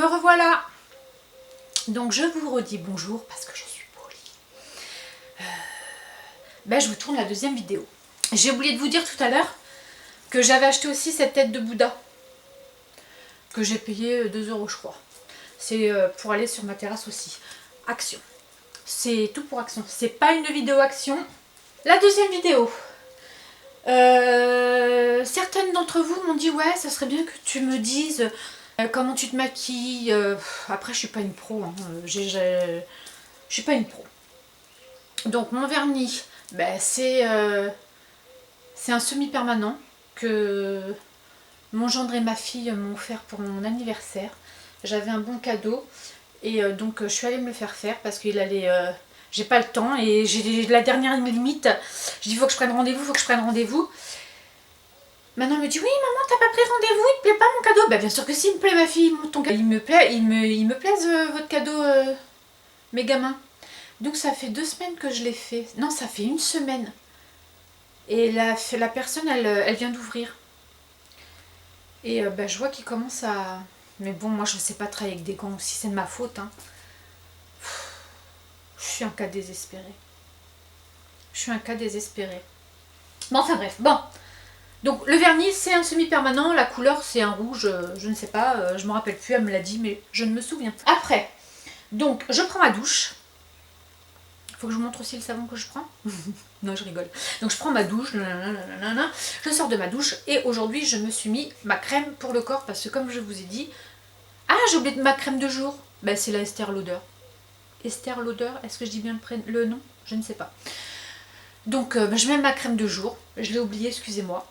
me revoilà. Donc je vous redis bonjour parce que je suis polie. Je vous tourne la deuxième vidéo. J'ai oublié de vous dire tout à l'heure que j'avais acheté aussi cette tête de Bouddha. Que j'ai payé 2 € je crois. C'est pour aller sur ma terrasse aussi. Action. C'est tout pour Action. C'est pas une vidéo Action. La deuxième vidéo. Certaines d'entre vous m'ont dit ouais, ça serait bien que tu me dises comment tu te maquilles. Après, je suis pas une pro. Hein. Je suis pas une pro. Donc mon vernis, c'est un semi-permanent que mon gendre et ma fille m'ont offert pour mon anniversaire. J'avais un bon cadeau et donc je suis allée me le faire parce qu'il allait... j'ai pas le temps et j'ai la dernière limite. Je dis faut que je prenne rendez-vous, Maintenant elle me dit oui maman t'as pas pris rendez-vous, il te plaît pas mon cadeau. Bien sûr que si, il me plaît ma fille, ton cadeau. Il me plaise votre cadeau mes gamins. Donc ça fait 2 semaines que je l'ai fait. Non, ça fait 1 semaine. Et la personne elle vient d'ouvrir. Et je vois qu'il commence à... Mais bon, moi je sais pas travailler avec des gants aussi, c'est de ma faute. Hein. Je suis un cas désespéré. Bon, enfin bref, bon. Donc le vernis c'est un semi-permanent, la couleur c'est un rouge, je ne sais pas, je me rappelle plus, elle me l'a dit, mais je ne me souviens. Après, donc je prends ma douche. Faut que je vous montre aussi le savon que je prends. Non, je rigole. Donc je prends ma douche, je sors de ma douche et aujourd'hui je me suis mis ma crème pour le corps parce que comme je vous ai dit... Ah, j'ai oublié ma crème de jour. C'est la Estée Lauder. Estée Lauder, est-ce que je dis bien le nom? Je ne sais pas. Donc je mets ma crème de jour. Je l'ai oublié, excusez-moi.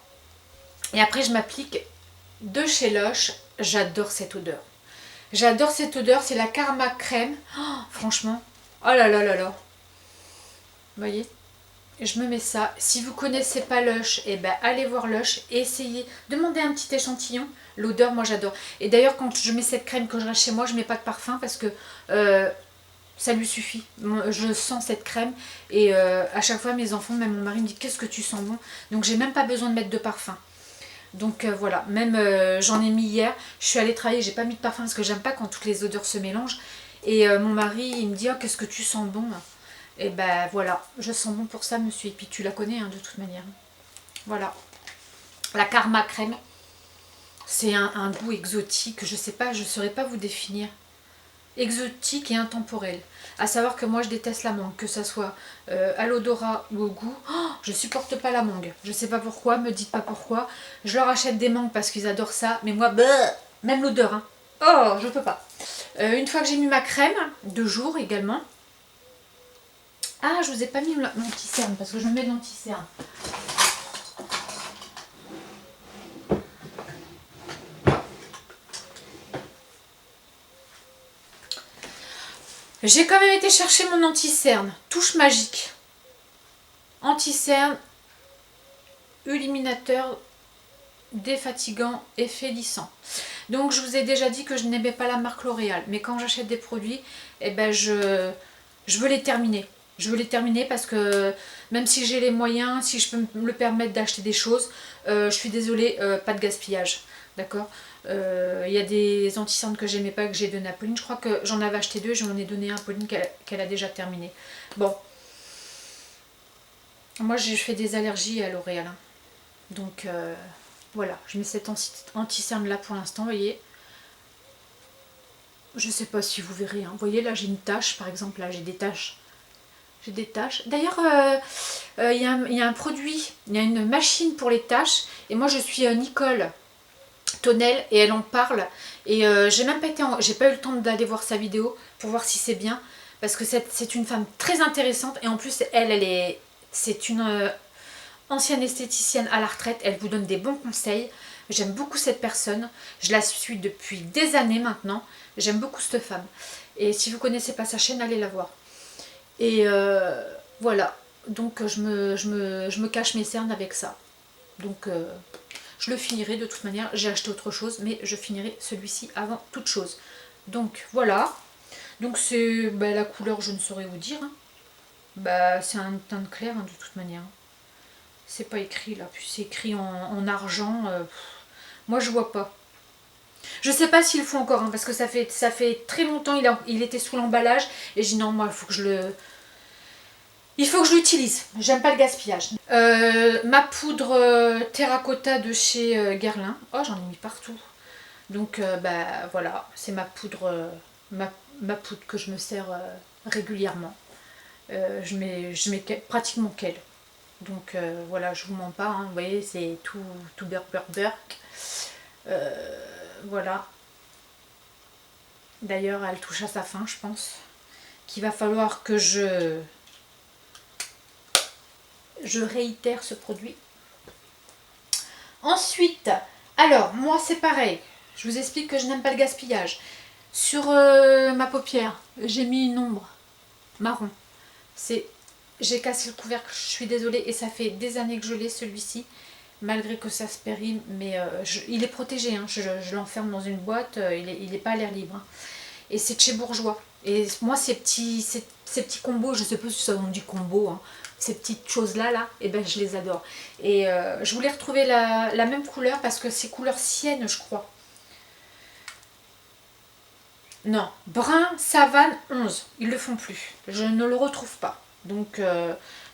Et après je m'applique de chez Lush. J'adore cette odeur. C'est la Karma Crème. Oh, franchement, oh là là là là. Vous voyez? Je me mets ça. Si vous connaissez pas Lush, allez voir Lush et essayez. Demandez un petit échantillon. L'odeur, moi j'adore. Et d'ailleurs, quand je mets cette crème que je reste chez moi, je mets pas de parfum parce que ça lui suffit. Je sens cette crème et à chaque fois mes enfants, même mon mari me dit qu'est-ce que tu sens bon. Donc j'ai même pas besoin de mettre de parfum. Donc voilà, même j'en ai mis hier. Je suis allée travailler, j'ai pas mis de parfum parce que j'aime pas quand toutes les odeurs se mélangent. Et mon mari, il me dit oh, qu'est-ce que tu sens bon. Et voilà, je sens bon pour ça, monsieur. Et puis tu la connais hein, de toute manière. Voilà, la Karma Crème. C'est un goût exotique, je sais pas, je saurais pas vous définir. Exotique et intemporel. À savoir que moi je déteste la mangue, que ça soit à l'odorat ou au goût. Oh, je supporte pas la mangue. Je sais pas pourquoi, me dites pas pourquoi. Je leur achète des mangues parce qu'ils adorent ça, mais moi, même l'odeur. Hein. Oh, je peux pas. Une fois que j'ai mis ma crème, de jour également. Ah, je vous ai pas mis l'anti-cerne parce que je me mets de l'anti-cerne. J'ai quand même été chercher mon anti-cerne. Touche magique. Anti-cerne, illuminateur, défatigant, effet lissant. Donc je vous ai déjà dit que je n'aimais pas la marque L'Oréal. Mais quand j'achète des produits, je veux les terminer. Je veux les terminer parce que même si j'ai les moyens, si je peux me le permettre d'acheter des choses, je suis désolée, pas de gaspillage. D'accord? Il y a des anti-cernes que j'aimais pas, que j'ai donné à Pauline. Je crois que j'en avais acheté 2, j'en ai donné un à Pauline qu'elle a déjà terminé. Bon. Moi, je fais des allergies à L'Oréal. Hein. Donc, voilà. Je mets cet anti-cerne là pour l'instant, vous voyez. Je sais pas si vous verrez. Hein. Vous voyez, là, j'ai une tache, par exemple. Là, j'ai des taches. D'ailleurs, il y a un produit, il y a une machine pour les taches. Et moi, je suis Nicole Tonnel et elle en parle. Et j'ai même pas été j'ai pas eu le temps d'aller voir sa vidéo pour voir si c'est bien. Parce que c'est une femme très intéressante. Et en plus, c'est une ancienne esthéticienne à la retraite. Elle vous donne des bons conseils. J'aime beaucoup cette personne. Je la suis depuis des années maintenant. J'aime beaucoup cette femme. Et si vous connaissez pas sa chaîne, allez la voir. Et voilà, donc je me cache mes cernes avec ça. Donc je le finirai de toute manière, j'ai acheté autre chose, mais je finirai celui-ci avant toute chose. Donc voilà, donc c'est la couleur je ne saurais vous dire. Hein. C'est un teint clair hein, de toute manière. C'est pas écrit là, puis c'est écrit en argent. Moi je vois pas. Je sais pas s'ils le font encore, hein, parce que ça fait très longtemps, il était sous l'emballage. Et j'ai dit non, moi, il faut que je l'utilise. J'aime pas le gaspillage. Ma poudre terracotta de chez Guerlain. Oh, j'en ai mis partout. Donc, bah voilà, c'est ma poudre que je me sers régulièrement. Je mets pratiquement qu'elle. Donc voilà, je vous mens pas, hein, vous voyez, c'est tout beurre. Voilà. D'ailleurs, elle touche à sa fin, je pense. Qu'il va falloir que je réitère ce produit. Ensuite, alors, moi c'est pareil. Je vous explique que je n'aime pas le gaspillage. Sur ma paupière, j'ai mis une ombre marron. J'ai cassé le couvercle, je suis désolée, et ça fait des années que je l'ai celui-ci, malgré que ça se périme, mais il est protégé, hein. Je l'enferme dans une boîte, il est pas à l'air libre, hein. Et c'est de chez Bourjois. Et moi ces petits combos, je sais pas si ça on dit combo, hein, ces petites choses là, et ben je les adore. Et je voulais retrouver la même couleur parce que c'est couleur sienne, je crois. Non, brun savane 11, ils le font plus, je ne le retrouve pas. Donc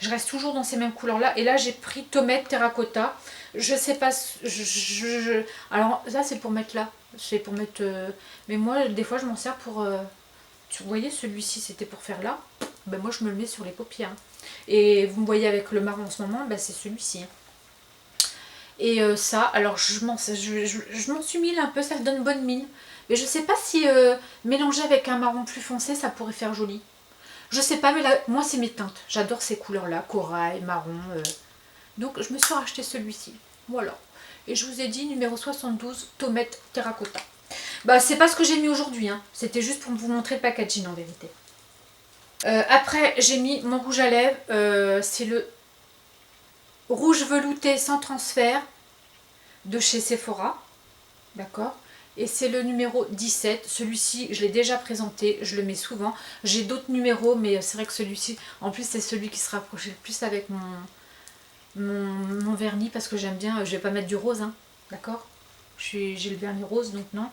je reste toujours dans ces mêmes couleurs là. Et là j'ai pris tomate terracotta. Je sais pas, alors ça c'est pour mettre là, c'est pour mettre, mais moi des fois je m'en sers pour, vous voyez celui-ci c'était pour faire là, ben moi je me le mets sur les paupières. Et vous me voyez avec le marron en ce moment, ben c'est celui-ci. Et ça, alors je m'en suis mis un peu, ça donne bonne mine. Mais je sais pas si mélanger avec un marron plus foncé ça pourrait faire joli. Je sais pas, mais là, moi c'est mes teintes. J'adore ces couleurs-là, corail, marron. Donc je me suis racheté celui-ci. Voilà. Et je vous ai dit numéro 72, tomate terracotta. Bah c'est pas ce que j'ai mis aujourd'hui, hein. C'était juste pour vous montrer le packaging en vérité. Après j'ai mis mon rouge à lèvres. C'est le rouge velouté sans transfert de chez Sephora. D'accord. Et c'est le numéro 17. Celui-ci, je l'ai déjà présenté, je le mets souvent. J'ai d'autres numéros, mais c'est vrai que celui-ci, en plus, c'est celui qui se rapprochait le plus avec mon vernis, parce que j'aime bien, je vais pas mettre du rose, hein, d'accord. J'ai le vernis rose, donc non.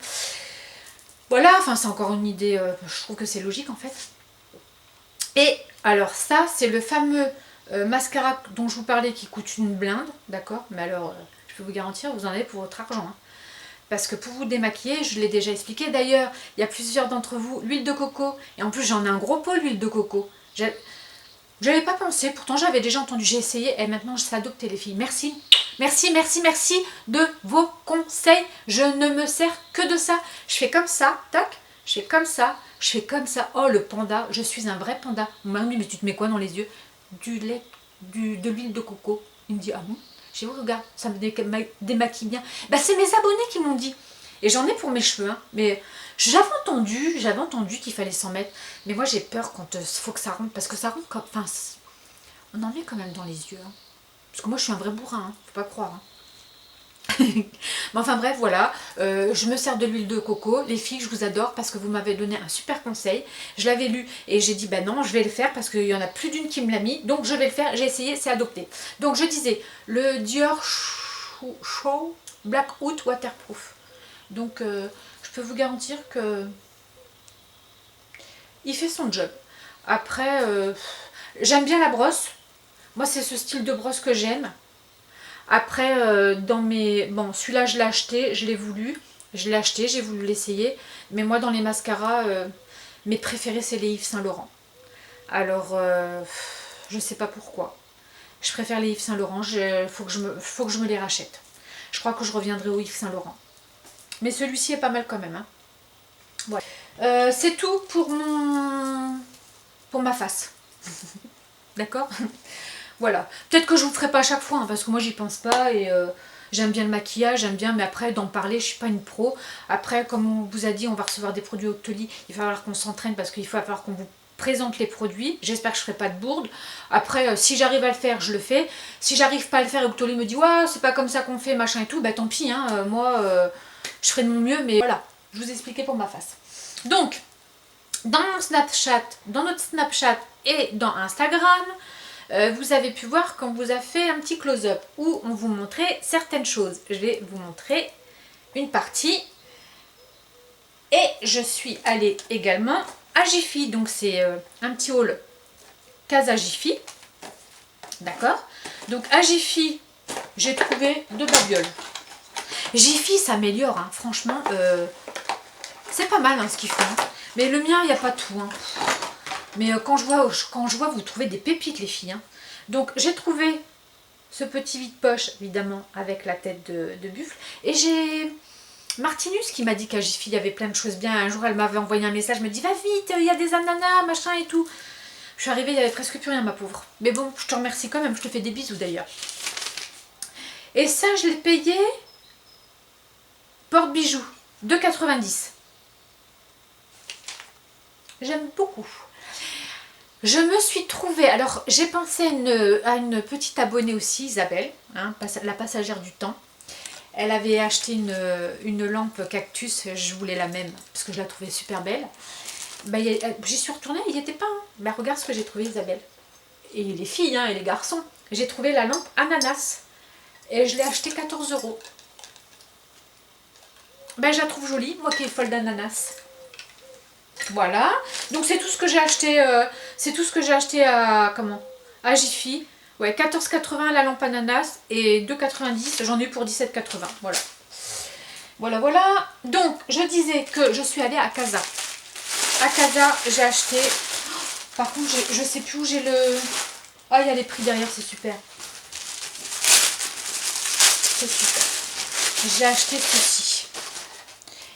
Voilà, enfin, c'est encore une idée, je trouve que c'est logique, en fait. Et alors ça, c'est le fameux mascara dont je vous parlais qui coûte une blinde, d'accord. Mais alors, je peux vous garantir, vous en avez pour votre argent, hein. Parce que pour vous démaquiller, je l'ai déjà expliqué. D'ailleurs, il y a plusieurs d'entre vous, l'huile de coco. Et en plus, j'en ai un gros pot, l'huile de coco. J'avais pas pensé, pourtant j'avais déjà entendu. J'ai essayé et maintenant, je sais adopter les filles. Merci. Merci de vos conseils. Je ne me sers que de ça. Je fais comme ça, tac. Je fais comme ça. Je fais comme ça. Oh, le panda. Je suis un vrai panda. On m'a dit, mais tu te mets quoi dans les yeux? Du lait, de l'huile de coco. Il me dit, ah bon? J'ai dit, oh, regarde, ça me démaquille bien. Bah, c'est mes abonnés qui m'ont dit. Et j'en ai pour mes cheveux, hein. Mais j'avais entendu qu'il fallait s'en mettre. Mais moi, j'ai peur quand il faut que ça rentre. Parce que ça rentre comme... Enfin, on en met quand même dans les yeux, hein. Parce que moi, je suis un vrai bourrin, hein. Faut pas croire, hein. Mais enfin bref, voilà, je me sers de l'huile de coco. Les filles, je vous adore parce que vous m'avez donné un super conseil. Je l'avais lu et j'ai dit, bah non, je vais le faire parce qu'il y en a plus d'une qui me l'a mis. Donc je vais le faire, j'ai essayé, c'est adopté. Donc je disais, le Dior Show Blackout Waterproof. Donc je peux vous garantir que il fait son job. Après, j'aime bien la brosse. Moi, c'est ce style de brosse que j'aime. Après, dans mes... Bon, celui-là, je l'ai acheté, je l'ai voulu. Je l'ai acheté, j'ai voulu l'essayer. Mais moi, dans les mascaras, mes préférés, c'est les Yves Saint Laurent. Alors, je sais pas pourquoi. Je préfère les Yves Saint Laurent. Faut que je me les rachète. Je crois que je reviendrai au Yves Saint Laurent. Mais celui-ci est pas mal quand même, hein. Voilà. C'est tout pour ma face. D'accord. Voilà. Peut-être que je vous ferai pas à chaque fois, hein, parce que moi j'y pense pas et j'aime bien le maquillage, j'aime bien, mais après d'en parler, je suis pas une pro. Après, comme on vous a dit, on va recevoir des produits Octoly, il va falloir qu'on s'entraîne parce qu'il va falloir qu'on vous présente les produits. J'espère que je ferai pas de bourde. Après, si j'arrive à le faire, je le fais. Si j'arrive pas à le faire et Octoly me dit ouais, c'est pas comme ça qu'on fait, machin et tout, bah tant pis, hein, moi je ferai de mon mieux, mais voilà, je vous ai expliqué pour ma face. Donc, dans notre Snapchat et dans Instagram, vous avez pu voir qu'on vous a fait un petit close-up où on vous montrait certaines choses. Je vais vous montrer une partie. Et je suis allée également à Jiffy. Donc c'est un petit haul Casa Jiffy. D'accord. Donc à Jiffy, j'ai trouvé 2 babioles. Jiffy s'améliore, hein. Franchement, c'est pas mal hein, ce qu'ils font. Hein. Mais le mien, il n'y a pas tout. Hein. Mais quand je vois, vous trouvez des pépites les filles. Hein. Donc j'ai trouvé ce petit vide-poche, évidemment, avec la tête de buffle. Et j'ai Martinus qui m'a dit qu'à Jiffy, il y avait plein de choses bien. Un jour, elle m'avait envoyé un message, me dit, va vite, il y a des ananas, machin et tout. Je suis arrivée, il n'y avait presque plus rien, ma pauvre. Mais bon, je te remercie quand même, je te fais des bisous d'ailleurs. Et ça, je l'ai payé porte-bijoux, 2,90. J'aime beaucoup. Je me suis trouvée, alors j'ai pensé à une petite abonnée aussi, Isabelle, hein, la passagère du temps. Elle avait acheté une lampe cactus, je voulais la même, parce que je la trouvais super belle. Bah, j'y suis retournée, il n'y était pas. Hein. Bah, regarde ce que j'ai trouvé, Isabelle. Et les filles hein, et les garçons. J'ai trouvé la lampe ananas. Et je l'ai achetée 14 €. Ben, je la trouve jolie, moi qui est folle d'ananas. Voilà. Donc c'est tout ce que j'ai acheté. C'est tout ce que j'ai acheté à à Jiffy. Ouais, 14,80 la lampe ananas et 2,90. J'en ai eu pour 17,80. Voilà. Voilà, voilà. Donc je disais que je suis allée à Casa. À Casa, j'ai acheté. Par contre, je sais plus où j'ai le. Ah, il y a les prix derrière, c'est super. C'est super. J'ai acheté ceci.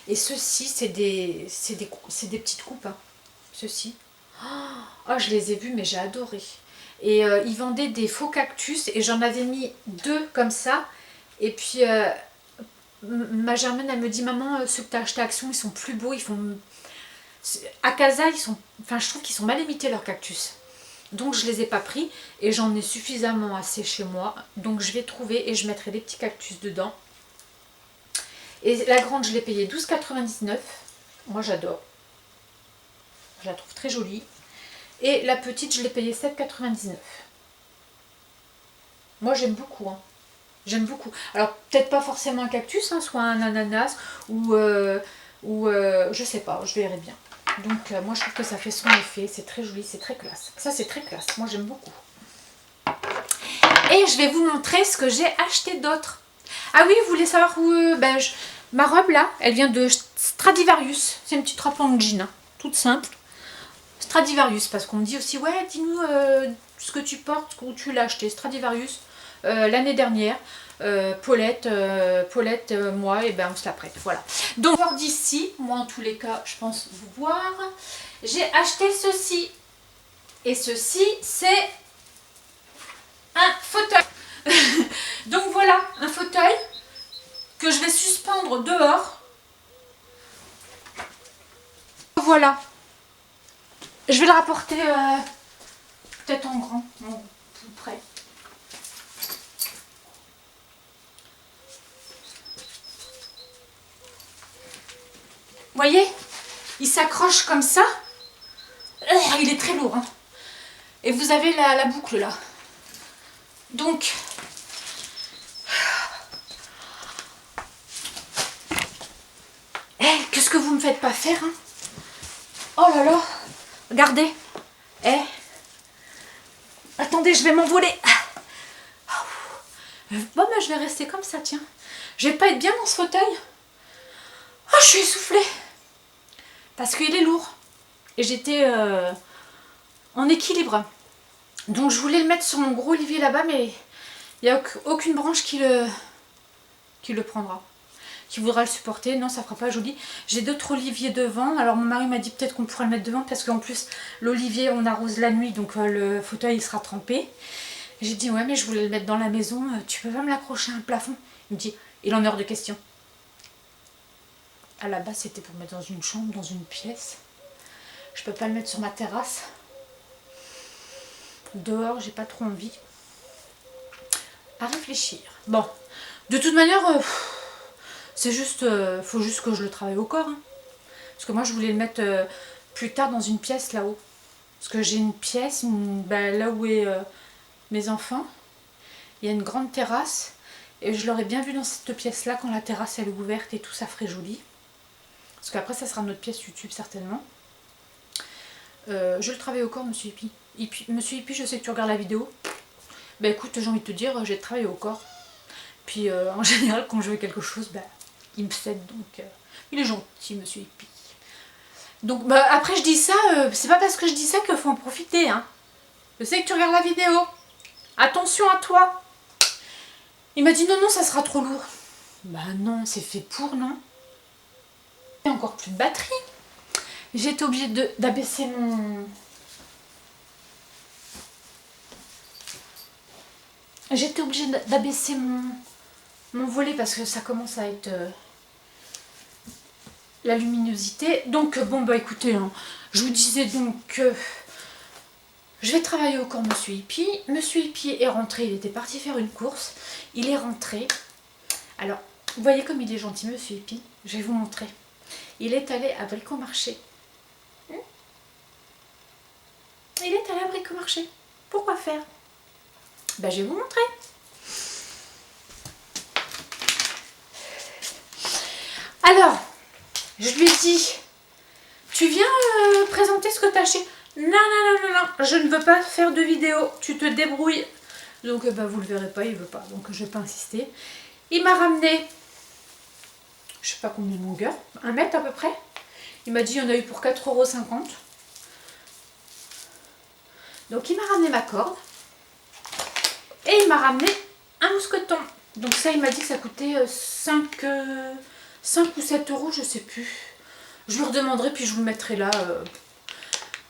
Et ceci, c'est des petites coupes. Hein. Ceci. Oh, je les ai vus, mais j'ai adoré. Et ils vendaient des faux cactus. Et j'en avais mis 2 comme ça. Et puis, ma Germaine, elle me dit, maman, ceux que tu as achetés à Action, ils sont plus beaux. Ils font... À Casa, je trouve qu'ils sont mal imités, leurs cactus. Donc, je ne les ai pas pris. Et j'en ai suffisamment assez chez moi. Donc, je vais trouver et je mettrai des petits cactus dedans. Et la grande, je l'ai payée 12,99 €. Moi, j'adore. Je la trouve très jolie. Et la petite, je l'ai payée 7,99 €. Moi, j'aime beaucoup. Hein. J'aime beaucoup. Alors, peut-être pas forcément un cactus, hein, soit un ananas ou je sais pas, je verrai bien. Donc, moi, je trouve que ça fait son effet. C'est très joli, c'est très classe. Ça, c'est très classe. Moi, j'aime beaucoup. Et je vais vous montrer ce que j'ai acheté d'autre. Ah oui, vous voulez savoir où... ma robe, là, elle vient de Stradivarius. C'est une petite robe en jean, hein, toute simple. Stradivarius, parce qu'on me dit aussi, ouais, dis-nous ce que tu portes, où tu l'as acheté. Stradivarius, l'année dernière. Paulette, moi, et ben on se la prête. Voilà. Donc, d'ici, moi en tous les cas, je pense vous voir. J'ai acheté ceci. Et ceci, c'est un fauteuil. Donc voilà, un fauteuil que je vais suspendre dehors. Voilà. Je vais le rapporter peut-être en grand, tout près. Vous voyez, il s'accroche comme ça. Il est très lourd. Hein. Et vous avez la boucle là. Donc, qu'est-ce que vous me faites pas faire hein? Oh là là, regardez. Attendez, je vais m'envoler. Bon, mais je vais rester comme ça, tiens. Je vais pas être bien dans ce fauteuil. Oh, je suis essoufflée. Parce qu'il est lourd. Et j'étais en équilibre. Donc, je voulais le mettre sur mon gros olivier là-bas, mais il n'y a aucune branche qui le prendra. Qui voudra le supporter. Non, ça fera pas joli. J'ai d'autres oliviers devant. Alors, mon mari m'a dit peut-être qu'on pourrait le mettre devant. Parce qu'en plus, l'olivier, on arrose la nuit. Donc, le fauteuil, il sera trempé. J'ai dit, ouais, mais je voulais le mettre dans la maison. Tu peux pas me l'accrocher à un plafond? Il me dit, il en est hors de question. À la base, c'était pour mettre dans une chambre, dans une pièce. Je peux pas le mettre sur ma terrasse. Dehors, j'ai pas trop envie. À réfléchir. Bon, de toute manière, c'est juste, faut juste que je le travaille au corps. Hein. Parce que moi, je voulais le mettre plus tard dans une pièce là-haut. Parce que j'ai une pièce, là où est mes enfants. Il y a une grande terrasse. Et je l'aurais bien vu dans cette pièce-là quand la terrasse elle est ouverte et tout, ça ferait joli. Parce qu'après ça sera notre pièce YouTube certainement. Je le travaille au corps, monsieur Hippie. Monsieur Hippie, je sais que tu regardes la vidéo. Bah écoute, j'ai envie de te dire, j'ai travaillé au corps. Puis en général, quand je veux quelque chose, bah, il me cède. Donc il est gentil, monsieur Hippie. Donc bah, après je dis ça, c'est pas parce que je dis ça qu'il faut en profiter. Hein. Je sais que tu regardes la vidéo. Attention à toi. Il m'a dit non, non, ça sera trop lourd. Bah non, c'est fait pour, non? Il y a encore plus de batterie. J'étais obligée d'abaisser mon... J'étais obligée d'abaisser mon volet parce que ça commence à être la luminosité. Donc bon bah écoutez, hein, je vous disais donc que je vais travailler au corps monsieur Hippie. Monsieur Hippie est rentré, il était parti faire une course. Il est rentré. Alors, vous voyez comme il est gentil monsieur Hippie. Je vais vous montrer. Il est allé à Bricomarché. Il est allé à Bricomarché. Pourquoi faire? Ben, je vais vous montrer. Alors, je lui ai dit, tu viens présenter ce que tu as acheté? Non, non, non, non, non, je ne veux pas faire de vidéo, tu te débrouilles. Donc, bah, vous le verrez pas, il veut pas, donc je vais pas insister. Il m'a ramené, je sais pas combien de longueur, 1 mètre à peu près. Il m'a dit, il y en a eu pour 4,50 €. Donc, il m'a ramené ma corde. Et il m'a ramené un mousqueton. Donc ça, il m'a dit que ça coûtait 5 ou 7 €, je sais plus. Je lui redemanderai, puis je vous le mettrai là.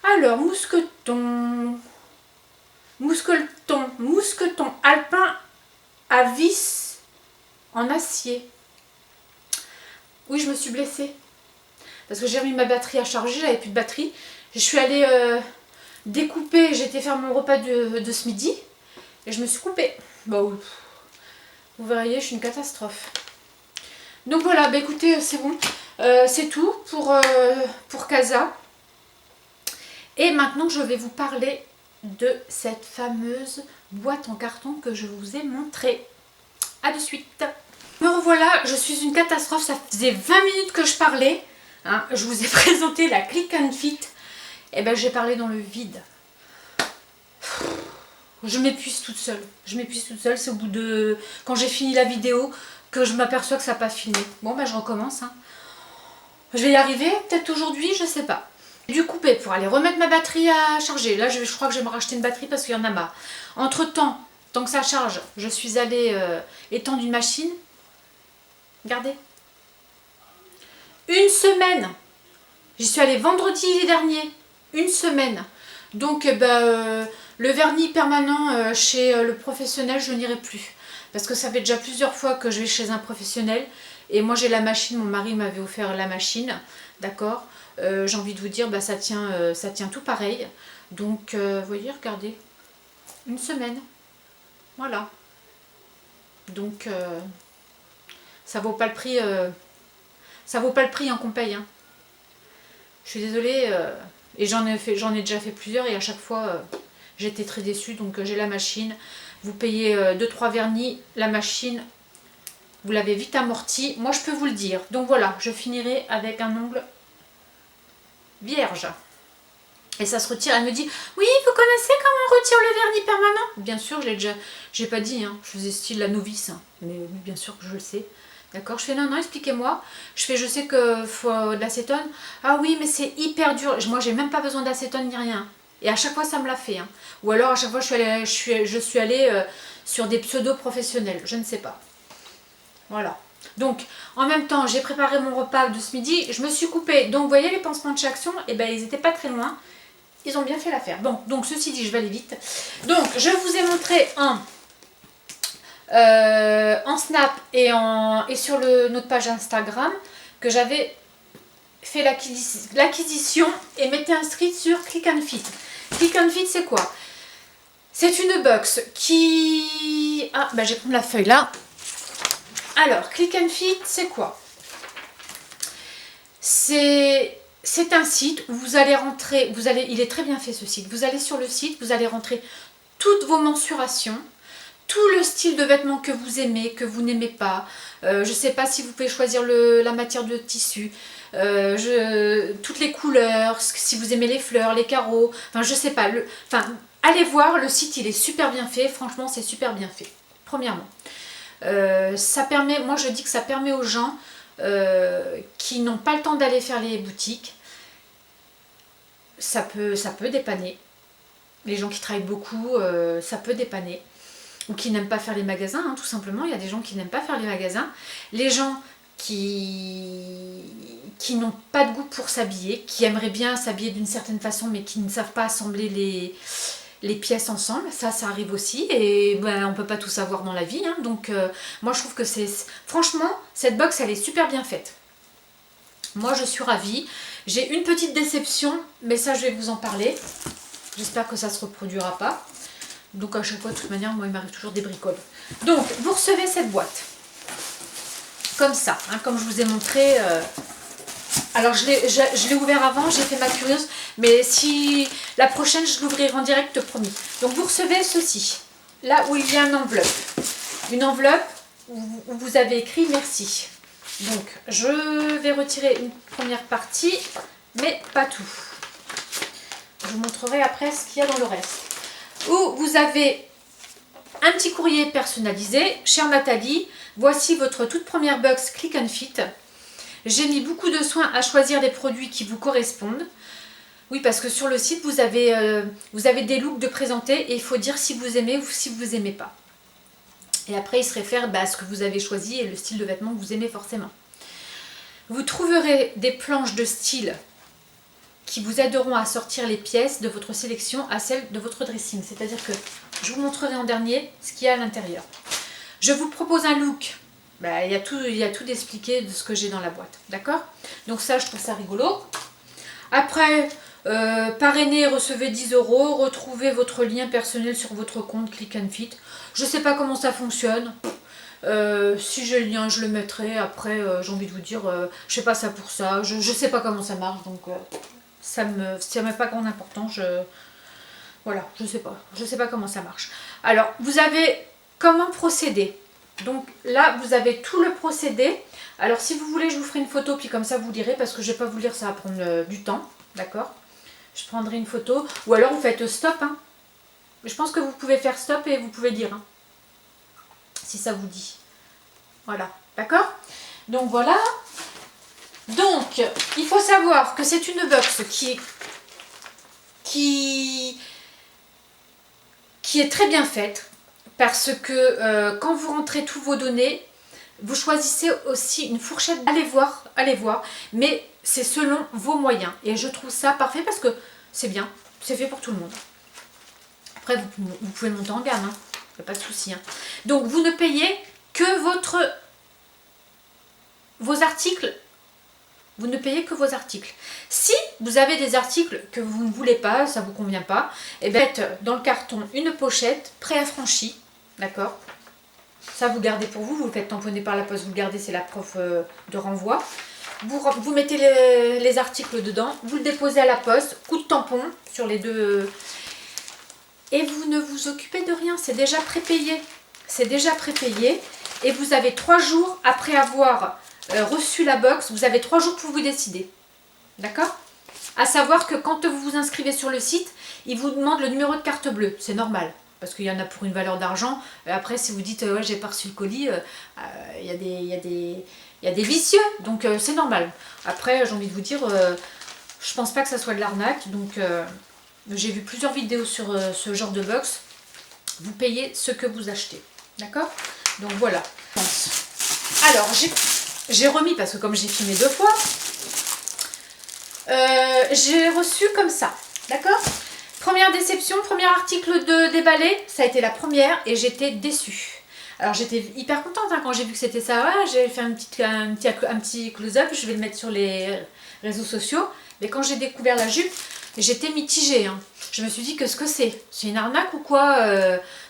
Alors, mousqueton alpin à vis en acier. Oui, je me suis blessée. Parce que j'ai remis ma batterie à charger, j'avais plus de batterie. Je suis allée découper, j'ai été faire mon repas de ce midi. Et je me suis coupée. Bah oui. Vous verriez, je suis une catastrophe. Donc voilà, bah écoutez, c'est bon. C'est tout pour Casa. Et maintenant, je vais vous parler de cette fameuse boîte en carton que je vous ai montrée. A de suite. Me revoilà, je suis une catastrophe. Ça faisait 20 minutes que je parlais. Hein, je vous ai présenté la Click and Fit. Et ben j'ai parlé dans le vide. Je m'épuise toute seule. C'est au bout de... Quand j'ai fini la vidéo que je m'aperçois que ça n'a pas filmé. Bon, ben je recommence. Hein. Je vais y arriver, peut-être aujourd'hui, je sais pas. J'ai dû couper pour aller remettre ma batterie à charger. Là, je crois que je vais me racheter une batterie parce qu'il y en a marre. Entre-temps, tant que ça charge, je suis allée étendre une machine. Regardez. Une semaine. J'y suis allée vendredi dernier. Une semaine. Donc, le vernis permanent chez le professionnel, je n'irai plus. Parce que ça fait déjà plusieurs fois que je vais chez un professionnel. Et moi, j'ai la machine. Mon mari m'avait offert la machine. D'accord. J'ai envie de vous dire, ça tient tout pareil. Donc, vous voyez, regardez. Une semaine. Voilà. Donc, ça vaut pas le prix. Ça vaut pas le prix qu'on paye. Hein. Je suis désolée. Et j'en ai déjà fait plusieurs. Et à chaque fois... J'étais très déçue, donc j'ai la machine. Vous payez 2-3 vernis, la machine, vous l'avez vite amortie. Moi, je peux vous le dire. Donc voilà, je finirai avec un ongle vierge. Et ça se retire. Elle me dit, oui, vous connaissez comment on retire le vernis permanent? Bien sûr, j'ai pas dit, hein. Je faisais style la novice. Hein. Mais oui, bien sûr que je le sais. D'accord, je fais non, non, expliquez-moi. Je sais qu'il faut de l'acétone. Ah oui, mais c'est hyper dur. Moi, j'ai même pas besoin d'acétone ni rien. Et à chaque fois, ça me l'a fait. Hein. Ou alors, à chaque fois, je suis allée sur des pseudo-professionnels. Je ne sais pas. Voilà. Donc, en même temps, j'ai préparé mon repas de ce midi. Je me suis coupée. Donc, vous voyez, les pansements de chez Action, eh ben, ils n'étaient pas très loin. Ils ont bien fait l'affaire. Bon, donc, ceci dit, je vais aller vite. Donc, je vous ai montré en Snap et sur notre page Instagram que j'avais fait l'acquisition et m'étais inscrite sur Click and Fit. Click and Fit, c'est quoi? C'est une box qui... Ah, je vais prendre la feuille là. Alors, Click and Fit, c'est quoi? C'est un site où vous allez rentrer... il est très bien fait ce site. Vous allez sur le site, vous allez rentrer toutes vos mensurations, tout le style de vêtements que vous aimez, que vous n'aimez pas. Je ne sais pas si vous pouvez choisir la matière de tissu. toutes les couleurs, si vous aimez les fleurs, les carreaux, enfin je sais pas, allez voir, le site il est super bien fait, franchement c'est super bien fait, premièrement. Ça permet, moi je dis que ça permet aux gens qui n'ont pas le temps d'aller faire les boutiques, ça peut dépanner. Les gens qui travaillent beaucoup, ça peut dépanner. Ou qui n'aiment pas faire les magasins, hein, tout simplement. Il y a des gens qui n'aiment pas faire les magasins. Les gens qui n'ont pas de goût pour s'habiller, qui aimeraient bien s'habiller d'une certaine façon, mais qui ne savent pas assembler les pièces ensemble. Ça arrive aussi. Et ben, on ne peut pas tout savoir dans la vie. Hein. Donc, moi, je trouve que c'est... Franchement, cette box, elle est super bien faite. Moi, je suis ravie. J'ai une petite déception, mais ça, je vais vous en parler. J'espère que ça ne se reproduira pas. Donc à chaque fois, de toute manière, moi il m'arrive toujours des bricoles. Donc vous recevez cette boîte. Comme ça, hein, comme je vous ai montré. Alors je l'ai ouvert avant, j'ai fait ma curieuse. Mais si la prochaine, je l'ouvrirai en direct, promis. Donc vous recevez ceci. Là où il y a une enveloppe. Une enveloppe où vous avez écrit merci. Donc je vais retirer une première partie, mais pas tout. Je vous montrerai après ce qu'il y a dans le reste. Où vous avez un petit courrier personnalisé. Chère Nathalie, voici votre toute première box Click and Fit. J'ai mis beaucoup de soin à choisir des produits qui vous correspondent. Oui, parce que sur le site, vous avez des looks de présenter et il faut dire si vous aimez ou si vous n'aimez pas. Et après, il se réfère à ce que vous avez choisi et le style de vêtements que vous aimez forcément. Vous trouverez des planches de style qui vous aideront à sortir les pièces de votre sélection à celles de votre dressing. C'est-à-dire que je vous montrerai en dernier ce qu'il y a à l'intérieur. Je vous propose un look. Ben, il y a tout d'expliqué de ce que j'ai dans la boîte. D'accord? Donc ça, je trouve ça rigolo. Après, parrainez, recevez 10 €. Retrouvez votre lien personnel sur votre compte Click and Fit. Je ne sais pas comment ça fonctionne. Si j'ai le lien, je le mettrai. Après, j'ai envie de vous dire, je fais pas ça pour ça. Je ne sais pas comment ça marche. Donc... ça n'a pas grande importance, voilà, je sais pas comment ça marche. Alors, vous avez comment procéder. Donc là, vous avez tout le procédé. Alors, si vous voulez, je vous ferai une photo, puis comme ça, vous lirez, parce que je ne vais pas vous lire, ça va prendre du temps, d'accord? Je prendrai une photo, ou alors vous faites stop, hein. Je pense que vous pouvez faire stop et vous pouvez lire, hein, si ça vous dit. Voilà, d'accord? Donc voilà. Donc, il faut savoir que c'est une box qui est très bien faite parce que quand vous rentrez tous vos données, vous choisissez aussi une fourchette. Allez voir, mais c'est selon vos moyens. Et je trouve ça parfait parce que c'est bien, c'est fait pour tout le monde. Après, vous pouvez monter en gamme, hein, y a pas de souci. Hein. Donc, vous ne payez que vos articles. Vous ne payez que vos articles. Si vous avez des articles que vous ne voulez pas, ça ne vous convient pas, et bien faites dans le carton une pochette préaffranchie, d'accord? Ça vous gardez pour vous, vous le faites tamponner par la poste, vous le gardez, c'est la preuve de renvoi. Vous mettez les articles dedans, vous le déposez à la poste, coup de tampon sur les deux. Et vous ne vous occupez de rien, c'est déjà prépayé. C'est déjà prépayé. Et vous avez 3 jours après avoir reçu la box, vous avez 3 jours pour vous décider. D'accord? À savoir que quand vous vous inscrivez sur le site, il vous demande le numéro de carte bleue. C'est normal. Parce qu'il y en a pour une valeur d'argent. Après, si vous dites ouais, j'ai pas reçu le colis, il y a des vicieux. Donc c'est normal. Après, j'ai envie de vous dire, je pense pas que ça soit de l'arnaque. Donc j'ai vu plusieurs vidéos sur ce genre de box. Vous payez ce que vous achetez. D'accord? Donc voilà. Alors, j'ai remis, parce que comme j'ai filmé 2 fois, j'ai reçu comme ça. D'accord? Première déception, premier article de déballé, ça a été la première et j'étais déçue. Alors j'étais hyper contente hein, quand j'ai vu que c'était ça. Ouais, j'ai fait un petit close-up, je vais le mettre sur les réseaux sociaux. Mais quand j'ai découvert la jupe, j'étais mitigée. Hein. Je me suis dit que ce que c'est. C'est une arnaque ou quoi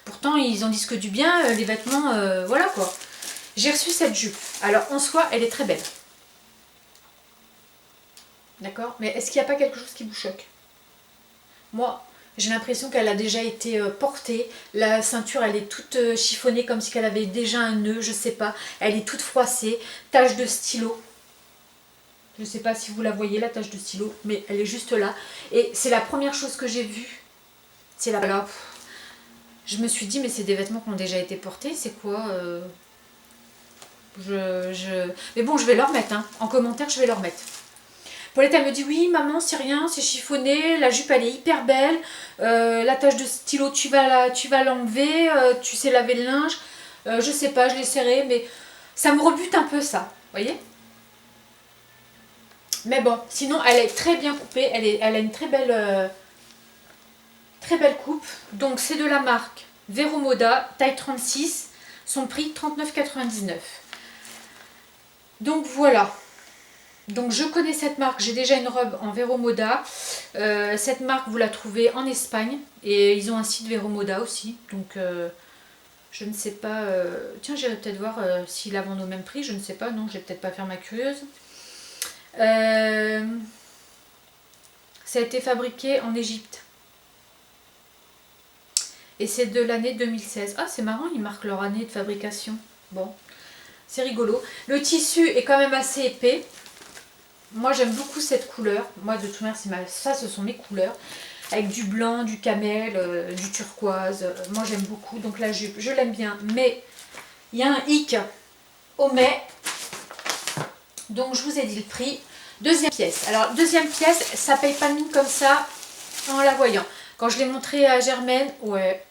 pourtant ils en disent que du bien, les vêtements, voilà quoi. J'ai reçu cette jupe. Alors en soi, elle est très belle. D'accord? Mais est-ce qu'il n'y a pas quelque chose qui vous choque? Moi, j'ai l'impression qu'elle a déjà été portée. La ceinture, elle est toute chiffonnée comme si elle avait déjà un nœud, je sais pas. Elle est toute froissée. Tache de stylo. Je ne sais pas si vous la voyez, la tache de stylo, mais elle est juste là. Et c'est la première chose que j'ai vue. C'est là. Je me suis dit, mais c'est des vêtements qui ont déjà été portés, c'est quoi Mais bon, je vais leur mettre, hein. En commentaire, je vais leur mettre. Paulette, elle me dit, oui, maman, c'est rien, c'est chiffonné, la jupe, elle est hyper belle, la tache de stylo, tu vas l'enlever, tu sais laver le linge, je sais pas, je l'ai serré, mais ça me rebute un peu, ça, vous voyez. Mais bon, sinon, elle est très bien coupée, elle a une très belle coupe. Donc, c'est de la marque Vero Moda, taille 36, son prix 39,99 €. Donc, voilà. Donc, je connais cette marque, j'ai déjà une robe en Vero Moda. Cette marque, vous la trouvez en Espagne. Et ils ont un site Vero Moda aussi. Donc, je ne sais pas... Tiens, j'irai peut-être voir s'ils la vendent au même prix. Je ne sais pas, non, je vais peut-être pas faire ma curieuse. Ça a été fabriqué en Égypte. Et c'est de l'année 2016. Ah, c'est marrant, ils marquent leur année de fabrication. Bon, c'est rigolo. Le tissu est quand même assez épais. Moi, j'aime beaucoup cette couleur. Moi, de toute manière, ça, ce sont mes couleurs. Avec du blanc, du camel, du turquoise. Moi, j'aime beaucoup. Donc, la jupe, je l'aime bien. Mais il y a un hic au mai. Donc, je vous ai dit le prix. Deuxième pièce. Alors, deuxième pièce, ça paye pas de mine comme ça en la voyant. Quand je l'ai montré à Germaine, ouais.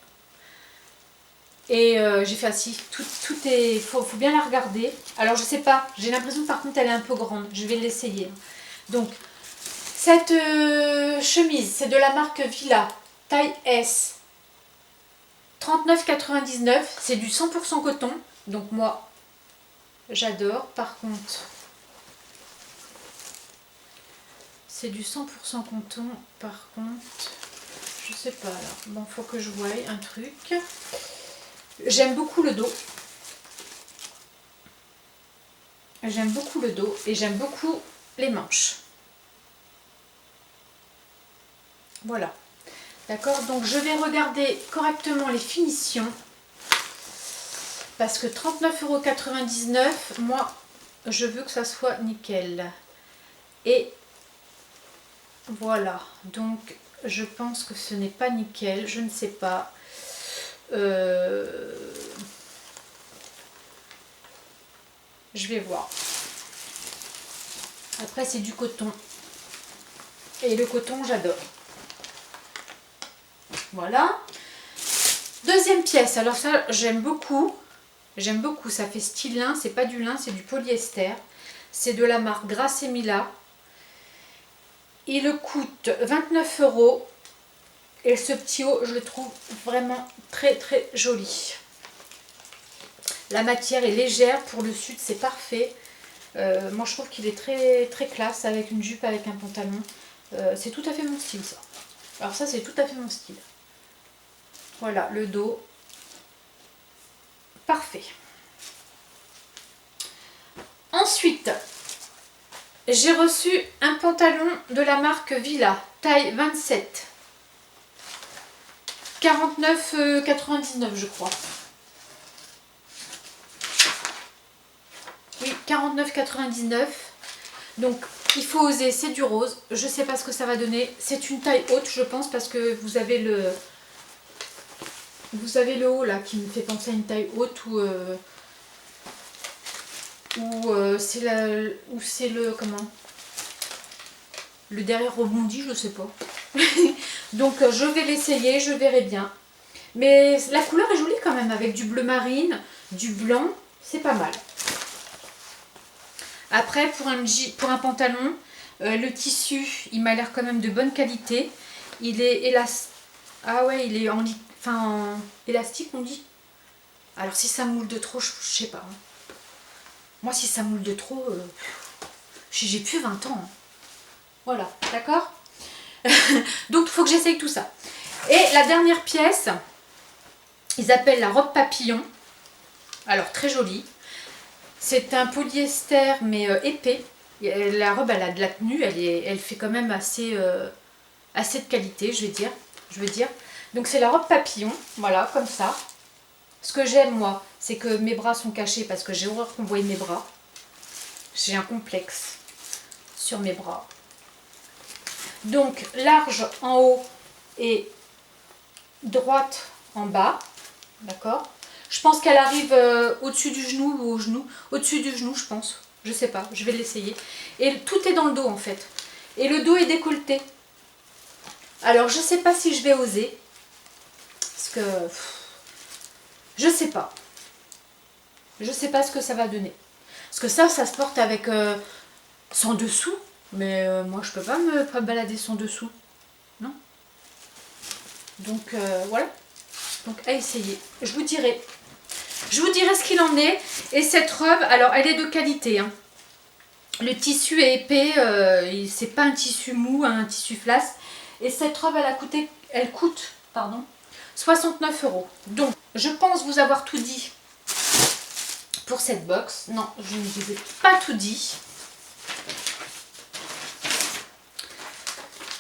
Et j'ai fait assis, tout est... Faut bien la regarder. Alors je sais pas, j'ai l'impression par contre elle est un peu grande. Je vais l'essayer. Donc, cette chemise, c'est de la marque Villa, taille S. 39,99 €. C'est du 100% coton. Donc moi, j'adore. Par contre, c'est du 100% coton. Par contre, je sais pas alors. Bon, faut que je voie un truc. J'aime beaucoup le dos. J'aime beaucoup le dos et j'aime beaucoup les manches. Voilà. D'accord, donc je vais regarder correctement les finitions. Parce que 39,99 €, moi, je veux que ça soit nickel. Et voilà. Donc, je pense que ce n'est pas nickel. Je ne sais pas. Je vais voir. Après, c'est du coton. Et le coton, j'adore. Voilà. Deuxième pièce. Alors ça, j'aime beaucoup. J'aime beaucoup. Ça fait style lin. C'est pas du lin, c'est du polyester. C'est de la marque Grasse et Mila. Il coûte 29 €. Et ce petit haut, je le trouve vraiment très très joli. La matière est légère. Pour le sud, c'est parfait. Moi, je trouve qu'il est très très classe avec une jupe, avec un pantalon. C'est tout à fait mon style, ça. Alors ça, c'est tout à fait mon style. Voilà, le dos. Parfait. Ensuite, j'ai reçu un pantalon de la marque Villa, taille 27. 49,99 €, je crois. Oui, 49,99 €. Donc, il faut oser, c'est du rose. Je ne sais pas ce que ça va donner. C'est une taille haute, je pense, parce que vous avez le haut là qui me fait penser à une taille haute ou c'est le comment, le derrière rebondi, je sais pas. Donc je vais l'essayer, je verrai bien. Mais la couleur est jolie quand même, avec du bleu marine, du blanc, c'est pas mal. Après, pour un pantalon, le tissu, il m'a l'air quand même de bonne qualité. Il est élastique. Ah ouais, il est en élastique, on dit. Alors si ça moule de trop, je sais pas. Hein. Moi, si ça moule de trop, j'ai plus 20 ans. Hein. Voilà, d'accord. Donc, il faut que j'essaye tout ça. Et la dernière pièce, ils appellent la robe papillon. Alors, très jolie. C'est un polyester, mais épais. La robe, elle a de la tenue. Elle fait quand même assez de qualité, je veux dire. Donc, c'est la robe papillon. Voilà, comme ça. Ce que j'aime, moi, c'est que mes bras sont cachés parce que j'ai horreur qu'on voie mes bras. J'ai un complexe. sur mes bras. Donc large en haut et droite en bas, d'accord. Je pense qu'elle arrive au-dessus du genou ou au genou, au-dessus du genou je pense, je sais pas, je vais l'essayer. Et tout est dans le dos en fait, et le dos est décolleté. Alors je sais pas si je vais oser, parce que je sais pas ce que ça va donner. Parce que ça se porte avec sans dessous, mais moi je peux pas me balader sans dessous, non. Donc voilà, donc à essayer. Je vous dirai ce qu'il en est. Et cette robe, alors elle est de qualité, hein. Le tissu est épais, c'est pas un tissu mou, un tissu flasque. Et cette robe, elle coûte 69 €. Donc je pense vous avoir tout dit pour cette box. Non, je ne vous ai pas tout dit.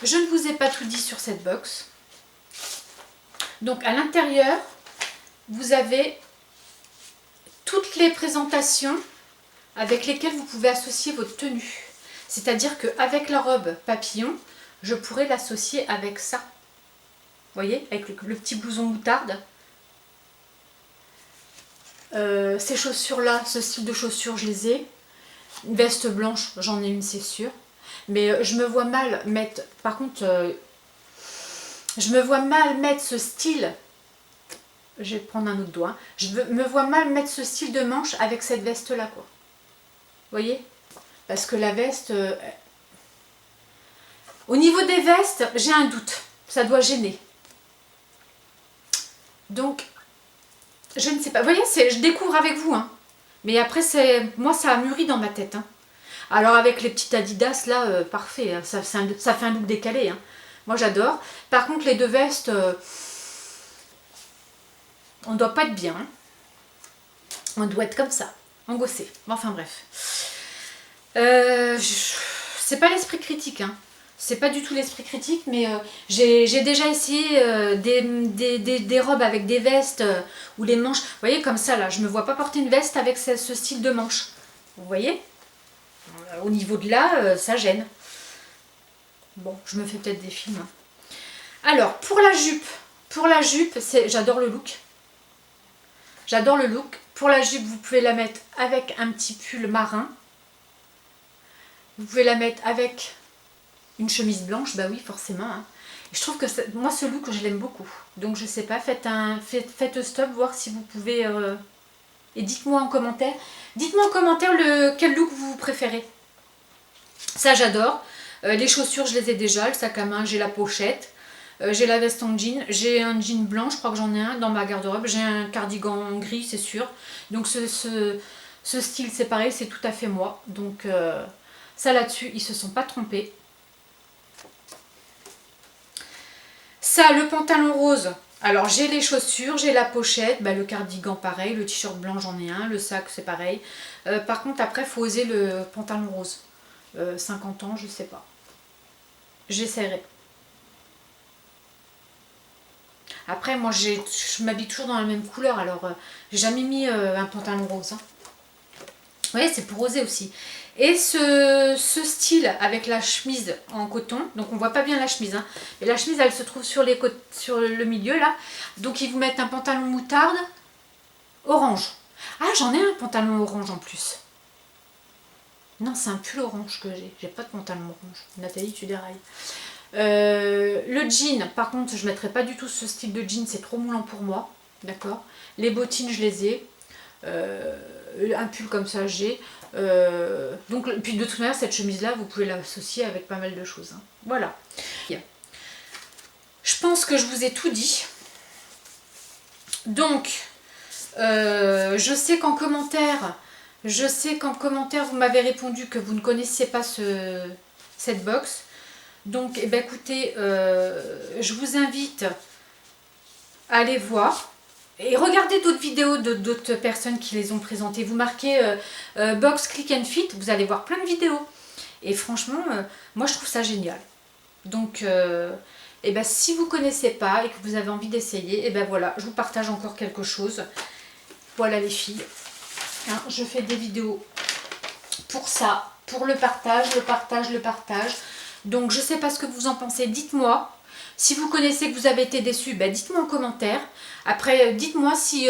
Je ne vous ai pas tout dit sur cette box. Donc à l'intérieur, vous avez toutes les présentations avec lesquelles vous pouvez associer votre tenue. C'est-à-dire qu'avec la robe papillon, je pourrais l'associer avec ça. Vous voyez, avec le petit blouson moutarde. Ces chaussures-là, ce style de chaussures, je les ai. Une veste blanche, j'en ai une, c'est sûr. Mais je me vois mal mettre... Par contre, je me vois mal mettre ce style... Je vais prendre un autre doigt. Je me vois mal mettre ce style de manche avec cette veste-là, quoi. Vous voyez? Parce que la veste... Au niveau des vestes, j'ai un doute. Ça doit gêner. Donc, je ne sais pas. Vous voyez, je découvre avec vous, hein. Mais après, moi, ça a mûri dans ma tête, hein. Alors, avec les petites Adidas, là, parfait. Hein. Ça fait un look décalé, hein. Moi, j'adore. Par contre, les deux vestes... on ne doit pas être bien. Hein. On doit être comme ça, angoissé. Enfin, bref. C'est pas l'esprit critique, hein. C'est pas du tout l'esprit critique, mais j'ai déjà essayé des robes avec des vestes ou les manches. Vous voyez, comme ça, là, je me vois pas porter une veste avec ce style de manche. Vous voyez? Au niveau de là, ça gêne. Bon, je me fais peut-être des films. Hein. Alors, pour la jupe, j'adore le look. J'adore le look. Pour la jupe, vous pouvez la mettre avec un petit pull marin. Vous pouvez la mettre avec une chemise blanche, bah oui, forcément. Hein. Je trouve que moi, ce look, je l'aime beaucoup. Donc, je sais pas, faites stop, voir si vous pouvez... et dites-moi en commentaire. Dites-moi en commentaire quel look vous préférez. Ça, j'adore. Les chaussures, je les ai déjà. Le sac à main, j'ai la pochette. J'ai la veste en jean. J'ai un jean blanc, je crois que j'en ai un dans ma garde-robe. J'ai un cardigan gris, c'est sûr. Donc, ce style, c'est pareil, c'est tout à fait moi. Donc, ça, là-dessus, ils se sont pas trompés. Ça, le pantalon rose, alors j'ai les chaussures, j'ai la pochette, bah, le cardigan pareil, le t-shirt blanc j'en ai un, le sac c'est pareil. Par contre après il faut oser le pantalon rose. 50 ans, je sais pas. J'essaierai. Après moi je m'habille toujours dans la même couleur, alors j'ai jamais mis un pantalon rose. Hein. Vous voyez, c'est pour oser aussi. Et ce style avec la chemise en coton, donc on voit pas bien la chemise, hein, mais la chemise elle se trouve sur le milieu là, donc ils vous mettent un pantalon moutarde orange. Ah, j'en ai un pantalon orange en plus. Non, c'est un pull orange que j'ai pas de pantalon orange. Nathalie, tu dérailles. Le jean, par contre, je mettrai pas du tout ce style de jean, c'est trop moulant pour moi, d'accord. Les bottines, je les ai. Un pull comme ça j'ai donc puis de toute manière cette chemise là vous pouvez l'associer avec pas mal de choses hein. Voilà, je pense que je vous ai tout dit. Donc je sais qu'en commentaire vous m'avez répondu que vous ne connaissiez pas cette box. Donc eh ben, écoutez, je vous invite à aller voir. Et regardez d'autres vidéos d'autres personnes qui les ont présentées. Vous marquez Box Click and Fit, vous allez voir plein de vidéos. Et franchement, moi je trouve ça génial. Donc, et ben, si vous ne connaissez pas et que vous avez envie d'essayer, et ben voilà, je vous partage encore quelque chose. Voilà les filles, hein, je fais des vidéos pour ça. pour le partage, le partage, le partage. Donc je ne sais pas ce que vous en pensez, dites-moi. Si vous connaissez que vous avez été déçu, bah, dites-moi en commentaire. Après, dites-moi si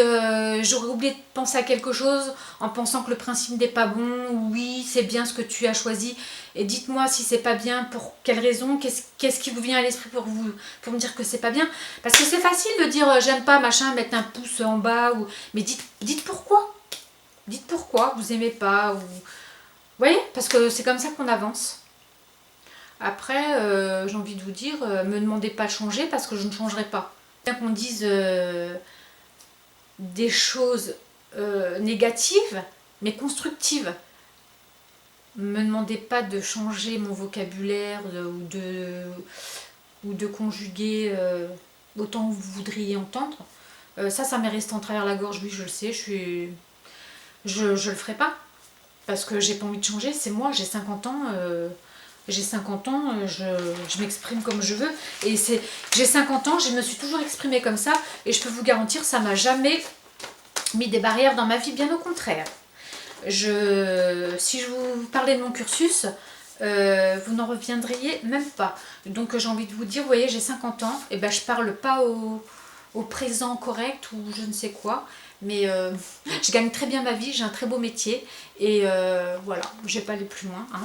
j'aurais oublié de penser à quelque chose en pensant que le principe n'est pas bon, ou oui, c'est bien ce que tu as choisi. Et dites-moi si c'est pas bien, pour quelle raison, qu'est-ce qui vous vient à l'esprit pour me dire que c'est pas bien. Parce que c'est facile de dire j'aime pas, machin, mettre un pouce en bas, mais dites pourquoi. Dites pourquoi vous aimez pas. Vous voyez, parce que c'est comme ça qu'on avance. Après, j'ai envie de vous dire, me demandez pas de changer parce que je ne changerai pas. Bien qu'on dise des choses négatives, mais constructives. Me demandez pas de changer mon vocabulaire ou de conjuguer autant que vous voudriez entendre. Ça m'est resté en travers la gorge, oui, je le sais, je le ferai pas. Parce que j'ai pas envie de changer, c'est moi, j'ai 50 ans. J'ai 50 ans, je m'exprime comme je veux. Et j'ai 50 ans, je me suis toujours exprimée comme ça. Et je peux vous garantir, ça m'a jamais mis des barrières dans ma vie, bien au contraire. Si je vous parlais de mon cursus, vous n'en reviendriez même pas. Donc j'ai envie de vous dire, vous voyez, j'ai 50 ans, et ben je parle pas au présent correct ou je ne sais quoi. Mais je gagne très bien ma vie, j'ai un très beau métier et voilà, je vais pas aller plus loin, hein.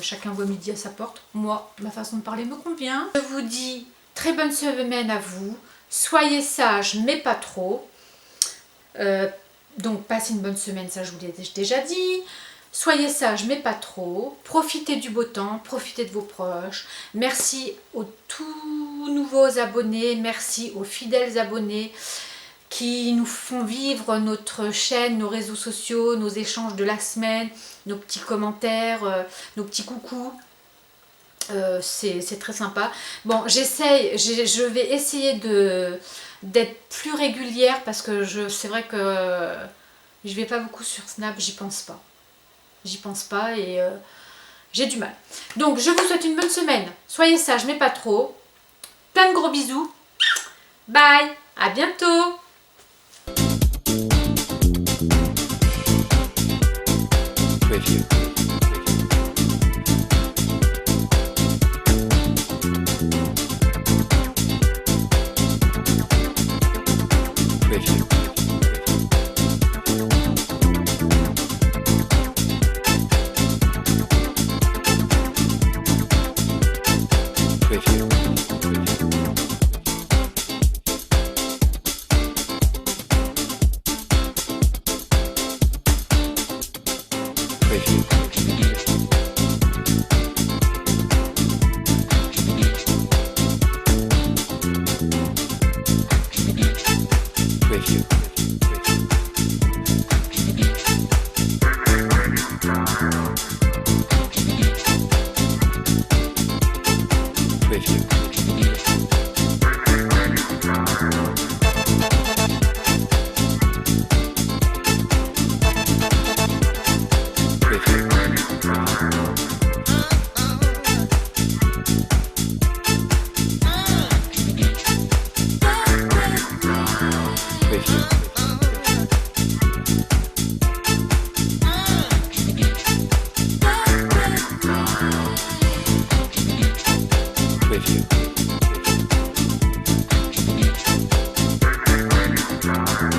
Chacun voit midi à sa porte. Moi, ma façon de parler me convient. Je vous dis très bonne semaine à vous, soyez sages mais pas trop. Donc passez une bonne semaine, ça je vous l'ai déjà dit. Soyez sages mais pas trop, profitez du beau temps, profitez de vos proches. Merci aux tout nouveaux abonnés, merci aux fidèles abonnés qui nous font vivre notre chaîne, nos réseaux sociaux, nos échanges de la semaine, nos petits commentaires, nos petits coucous. C'est très sympa. Bon, je vais essayer d'être plus régulière parce que c'est vrai que je vais pas beaucoup sur Snap, j'y pense pas. J'y pense pas et j'ai du mal. Donc, je vous souhaite une bonne semaine. Soyez sages, mais pas trop. Plein de gros bisous. Bye, à bientôt. Preview. Preview. Preview.